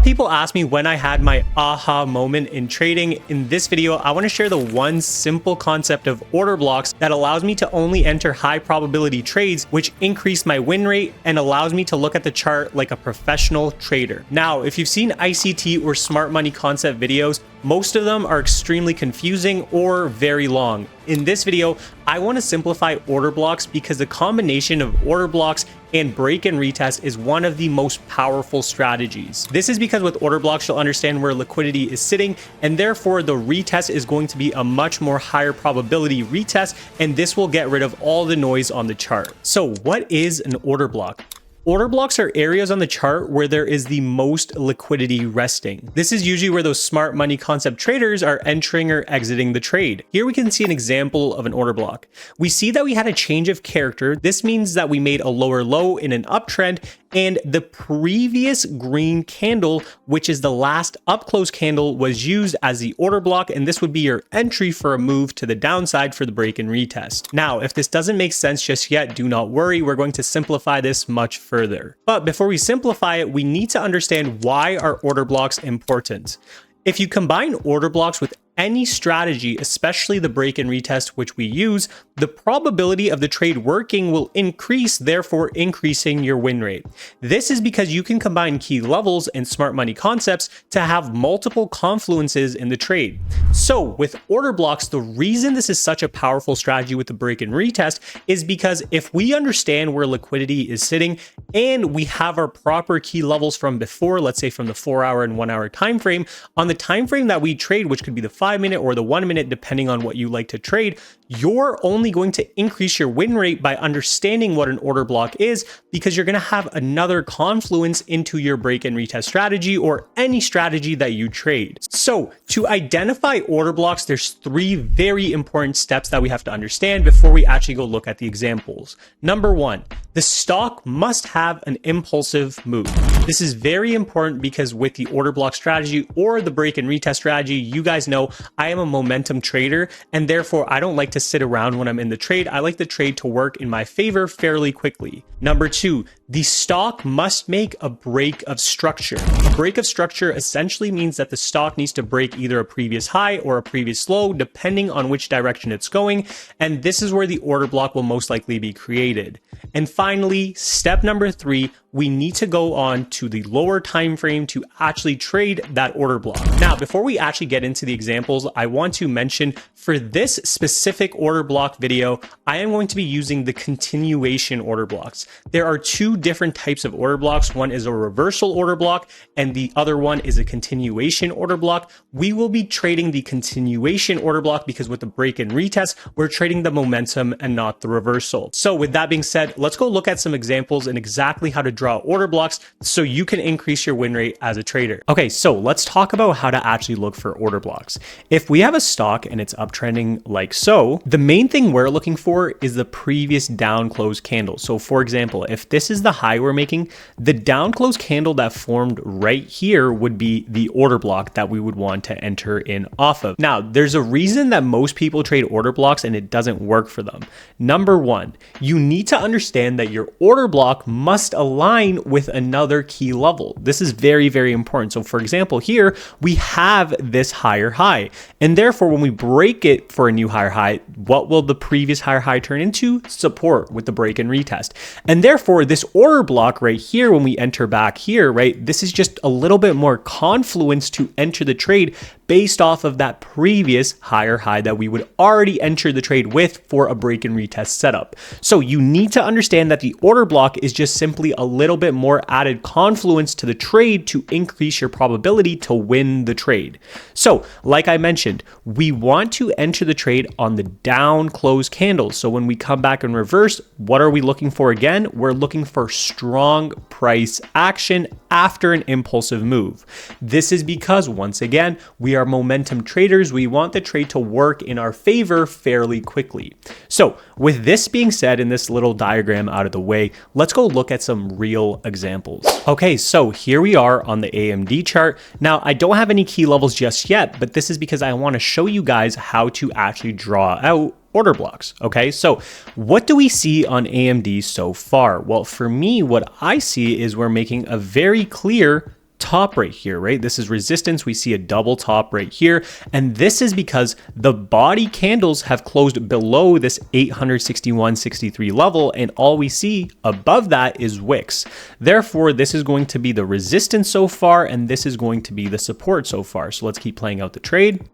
of people ask me when I had my aha moment in trading. In this video, I want to share the one simple concept of order blocks that allows me to only enter high probability trades, which increase my win rate and allows me to look at the chart like a professional trader. Now, if you've seen ICT or smart money concept videos, most of them are extremely confusing or very long. In this video, I want to simplify order blocks because the combination of order blocks and break and retest is one of the most powerful strategies. This is because with order blocks, you'll understand where liquidity is sitting, and therefore the retest is going to be a much more higher probability retest, and this will get rid of all the noise on the chart. So what is an order block? Order blocks are areas on the chart where there is the most liquidity resting. This is usually where those smart money concept traders are entering or exiting the trade. Here we can see an example of an order block. We see that we had a change of character. This means that we made a lower low in an uptrend, and the previous green candle, which is the last up close candle, was used as the order block, and this would be your entry for a move to the downside for the break and retest. Now, if this doesn't make sense just yet, do not worry. We're going to simplify this much further. But before we simplify it, we need to understand why are order blocks important. If you combine order blocks with any strategy, especially the break and retest which we use, the probability of the trade working will increase, therefore increasing your win rate. This is because you can combine key levels and smart money concepts to have multiple confluences in the trade. So with order blocks, the reason this is such a powerful strategy with the break and retest is because if we understand where liquidity is sitting and we have our proper key levels from before, let's say from the 4-hour and 1-hour time frame, on the time frame that we trade, which could be the 5-minute or the 1-minute, depending on what you like to trade, you're only going to increase your win rate by understanding what an order block is, because you're going to have another confluence into your break and retest strategy or any strategy that you trade. So to identify order blocks, there's 3 very important steps that we have to understand before we actually go look at the examples. Number 1, the stock must have an impulsive move. This is very important because with the order block strategy or the break and retest strategy, you guys know I am a momentum trader, and therefore I don't like to sit around when I'm in the trade. I like the trade to work in my favor fairly quickly. Number 2, the stock must make a break of structure. A break of structure essentially means that the stock needs to break either a previous high or a previous low, depending on which direction it's going. And this is where the order block will most likely be created. And finally, step number 3, we need to go on to the lower time frame to actually trade that order block. Now, before we actually get into the examples, I want to mention for this specific order block video, I am going to be using the continuation order blocks. There are 2 different types of order blocks. One is a reversal order block and the other one is a continuation order block. We will be trading the continuation order block because with the break and retest, we're trading the momentum and not the reversal. So with that being said, let's go look at some examples and exactly how to draw order blocks so you can increase your win rate as a trader. Okay, so let's talk about how to actually look for order blocks. If we have a stock and it's uptrending like so, the main thing we're looking for is the previous down close candle. So for example, if this is the high we're making, the down close candle that formed right here would be the order block that we would want to enter in off of. Now, there's a reason that most people trade order blocks and it doesn't work for them. Number 1, you need to understand that your order block must align with another key level. This is very, very important. So for example, here we have this higher high, and therefore when we break it for a new higher high, what will the previous higher high turn into? Support with the break and retest. And therefore this order block right here, when we enter back here, right, this is just a little bit more confluence to enter the trade based off of that previous higher high that we would already enter the trade with for a break and retest setup. So you need to understand that the order block is just simply a little bit more added confluence to the trade to increase your probability to win the trade. So like I mentioned, we want to enter the trade on the down close candle. So when we come back in reverse, what are we looking for again? We're looking for strong price action after an impulsive move. This is because once again, we are momentum traders. We want the trade to work in our favor fairly quickly. So with this being said, in this little diagram out of the way, let's go look at some real examples. Okay, so here we are on the AMD chart. Now, I don't have any key levels just yet, but this is because I want to show you guys how to actually draw out order blocks. Okay, so what do we see on AMD so far? Well, for me, what I see is we're making a very clear top right here, right? This is resistance. We see a double top right here. And this is because the body candles have closed below this 861.63 level. And all we see above that is wicks. Therefore, this is going to be the resistance so far, and this is going to be the support so far. So let's keep playing out the trade.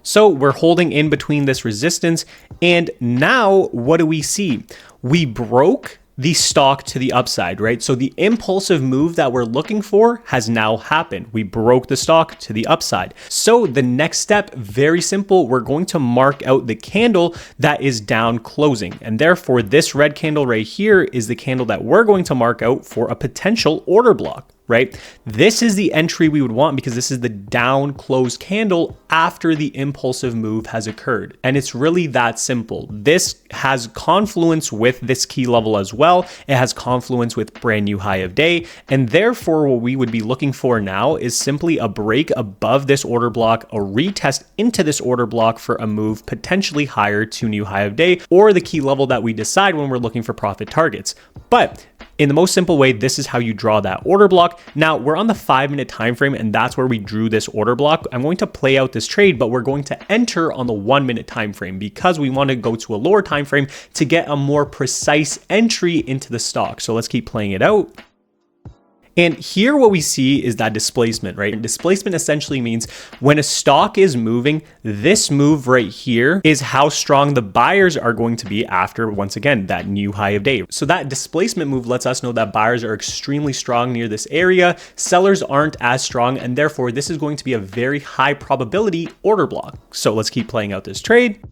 So we're holding in between this resistance. And now what do we see? We broke the stock to the upside, right? So the impulsive move that we're looking for has now happened. We broke the stock to the upside. So the next step, very simple, we're going to mark out the candle that is down closing. And therefore this red candle right here is the candle that we're going to mark out for a potential order block. Right? This is the entry we would want because this is the down close candle after the impulsive move has occurred. And it's really that simple. This has confluence with this key level as well. It has confluence with brand new high of day. And therefore, what we would be looking for now is simply a break above this order block, a retest into this order block for a move potentially higher to new high of day, or the key level that we decide when we're looking for profit targets. But in the most simple way, this is how you draw that order block. Now we're on the 5-minute time frame, and that's where we drew this order block. I'm going to play out this trade, but we're going to enter on the 1-minute time frame because we want to go to a lower time frame to get a more precise entry into the stock. So let's keep playing it out. And here what we see is that displacement, right? Displacement essentially means when a stock is moving, this move right here is how strong the buyers are going to be after, once again, that new high of day. So that displacement move lets us know that buyers are extremely strong near this area. Sellers aren't as strong, and therefore this is going to be a very high probability order block. So let's keep playing out this trade.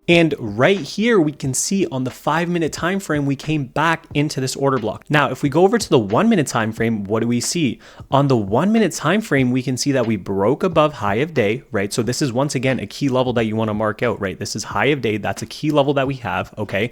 And right here, we can see on the 5-minute time frame, we came back into this order block. Now, if we go over to the 1-minute time frame, what do we see? On the 1-minute time frame, we can see that we broke above high of day, right? So this is once again a key level that you want to mark out, right? This is high of day. That's a key level that we have, okay?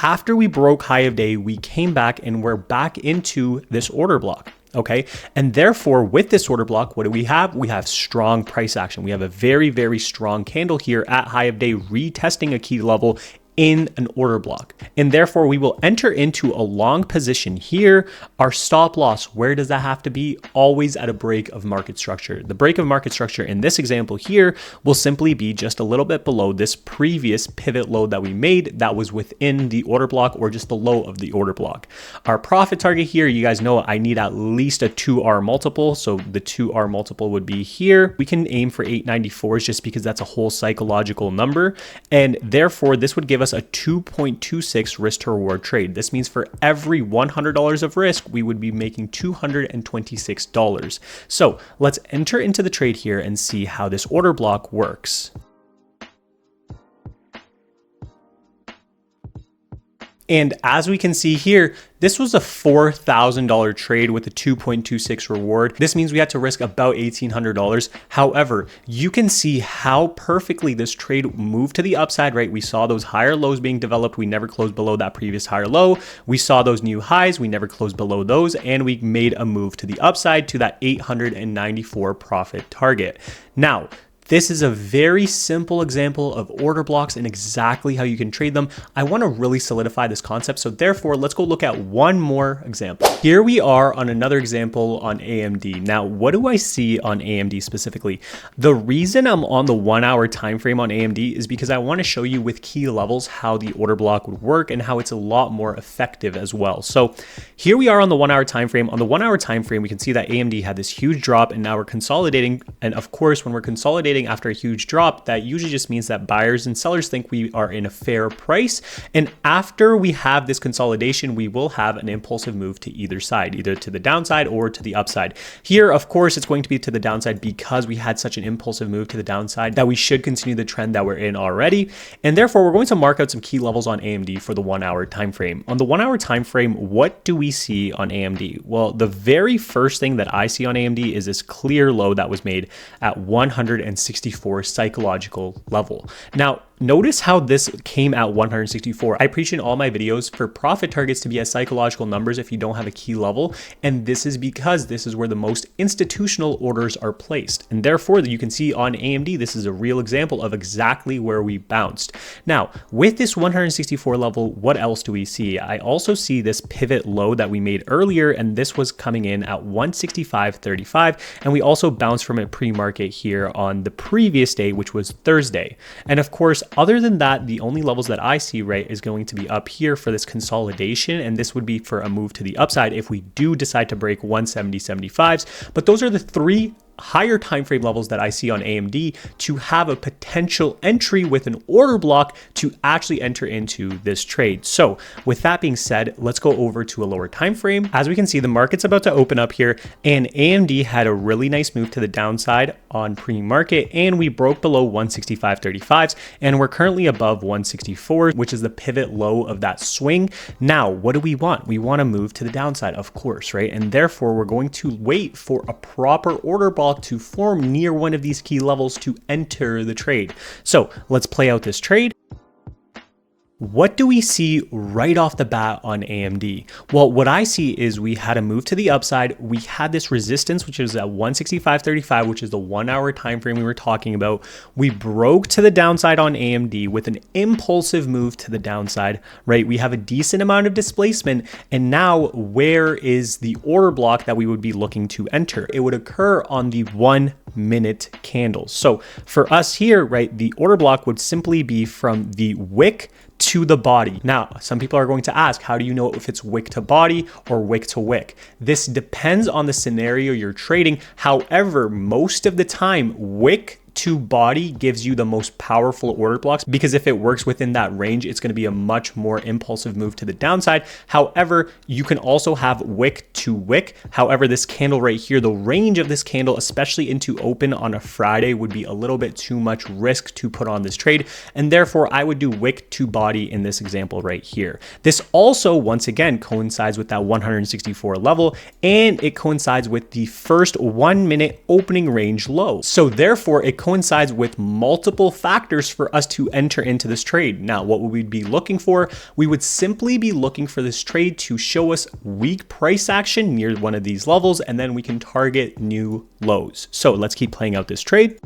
After we broke high of day, we came back and we're back into this order block. Okay. And therefore with this order block, what do we have? We have strong price action. We have a very, very strong candle here at high of day, retesting a key level in an order block. And therefore we will enter into a long position here. Our stop loss, where does that have to be? Always at a break of market structure. The break of market structure in this example here will simply be just a little bit below this previous pivot low that we made that was within the order block, or just the low of the order block. Our profit target here, you guys know I need at least a 2R multiple. So the 2R multiple would be here. We can aim for 894s just because that's a whole psychological number. And therefore this would give us a 2.26 risk to reward trade. This means for every $100 of risk, we would be making $226. So let's enter into the trade here and see how this order block works. And as we can see here, this was a $4,000 trade with a 2.26 reward. This means we had to risk about $1,800. However, you can see how perfectly this trade moved to the upside, right? We saw those higher lows being developed. We never closed below that previous higher low. We saw those new highs. We never closed below those. And we made a move to the upside to that 894 profit target. Now, this is a very simple example of order blocks and exactly how you can trade them. I want to really solidify this concept. So therefore, let's go look at one more example. Here we are on another example on AMD. Now, what do I see on AMD specifically? The reason I'm on the 1-hour time frame on AMD is because I want to show you with key levels how the order block would work and how it's a lot more effective as well. So here we are on the 1-hour time frame. On the 1-hour time frame, we can see that AMD had this huge drop and now we're consolidating. And of course, when we're consolidating after a huge drop, that usually just means that buyers and sellers think we are in a fair price. And after we have this consolidation, we will have an impulsive move to either side, either to the downside or to the upside. Here, of course, it's going to be to the downside because we had such an impulsive move to the downside that we should continue the trend that we're in already. And therefore, we're going to mark out some key levels on AMD for the 1-hour time frame. On the 1-hour time frame, what do we see on AMD? Well, the very first thing that I see on AMD is this clear low that was made at 164 psychological level. Now, notice how this came at 164. I preach in all my videos for profit targets to be as psychological numbers if you don't have a key level. And this is because this is where the most institutional orders are placed. And therefore, you can see on AMD, this is a real example of exactly where we bounced. Now, with this 164 level, what else do we see? I also see this pivot low that we made earlier, and this was coming in at 165.35. And we also bounced from a pre-market here on the previous day, which was Thursday. And of course, other than that, the only levels that I see, right, is going to be up here for this consolidation. And this would be for a move to the upside if we do decide to break 170.75s. But those are the three higher time frame levels that I see on AMD to have a potential entry with an order block to actually enter into this trade. So with that being said, let's go over to a lower time frame. As we can see, the market's about to open up here, and AMD had a really nice move to the downside on pre-market, and we broke below 165.35s, and we're currently above 164, which is the pivot low of that swing. Now, what do we want? We want to move to the downside, of course, right? And therefore, we're going to wait for a proper order block to form near one of these key levels to enter the trade. So let's play out this trade. What do we see right off the bat on AMD? Well, what I see is we had a move to the upside. We had this resistance, which is at 165.35, which is the 1 hour time frame we were talking about. We broke to the downside on AMD with an impulsive move to the downside, right? We have a decent amount of displacement. And now where is the order block that we would be looking to enter? It would occur on the 1 minute candles. So for us here, right, the order block would simply be from the wick to the body. Now, some people are going to ask, how do you know if it's wick to body or wick to wick? This depends on the scenario you're trading. However, most of the time, wick to body gives you the most powerful order blocks, because if it works within that range, it's going to be a much more impulsive move to the downside. However, you can also have wick to wick. However, this candle right here, the range of this candle, especially into open on a Friday, would be a little bit too much risk to put on this trade. And therefore, I would do wick to body in this example right here. This also, once again, coincides with that 164 level, and it coincides with the first 1 minute opening range low. So therefore, it coincides with multiple factors for us to enter into this trade. Now, what would we be looking for? We would simply be looking for this trade to show us weak price action near one of these levels, and then we can target new lows. So let's keep playing out this trade.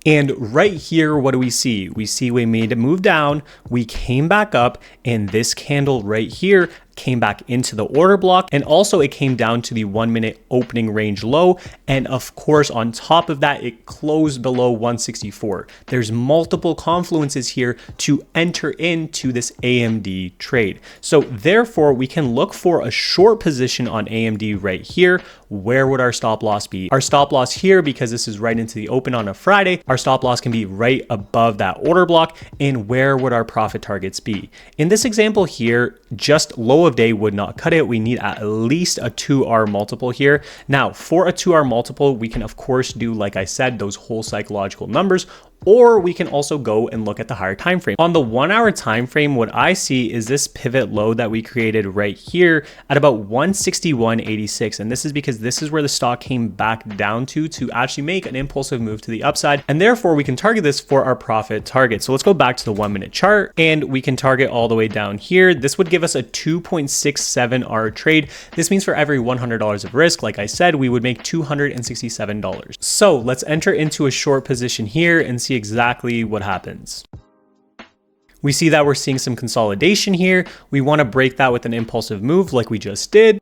And right here, what do we see? We see we made a move down, we came back up, and this candle right here came back into the order block, and also it came down to the 1 minute opening range low. And of course, on top of that, it closed below 164. There's multiple confluences here to enter into this AMD trade. So therefore, we can look for a short position on AMD right here. Where would our stop loss be? Our stop loss here, because this is right into the open on a Friday, our stop loss can be right above that order block. And where would our profit targets be? In this example here, just low of day would not cut it. We need at least a 2R multiple here. Now, for a 2R multiple, we can of course do, like I said, those whole psychological numbers, or we can also go and look at the higher time frame. On the 1 hour time frame, what I see is this pivot low that we created right here at about 161.86. And this is because this is where the stock came back down to actually make an impulsive move to the upside. And therefore, we can target this for our profit target. So let's go back to the 1 minute chart, and we can target all the way down here. This would give us a 2.67R trade. This means for every $100 of risk, like I said, we would make $267. So let's enter into a short position here and see exactly what happens. We see that we're seeing some consolidation here. We want to break that with an impulsive move like we just did.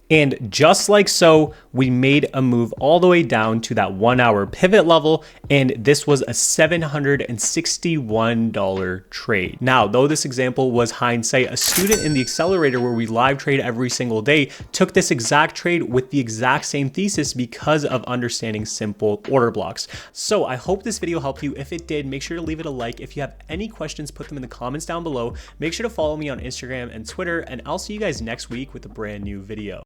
And just like so, we made a move all the way down to that 1 hour pivot level. And this was a $761 trade. Now, though this example was hindsight, a student in the accelerator where we live trade every single day took this exact trade with the exact same thesis because of understanding simple order blocks. So I hope this video helped you. If it did, make sure to leave it a like. If you have any questions, put them in the comments down below. Make sure to follow me on Instagram and Twitter, and I'll see you guys next week with a brand new video.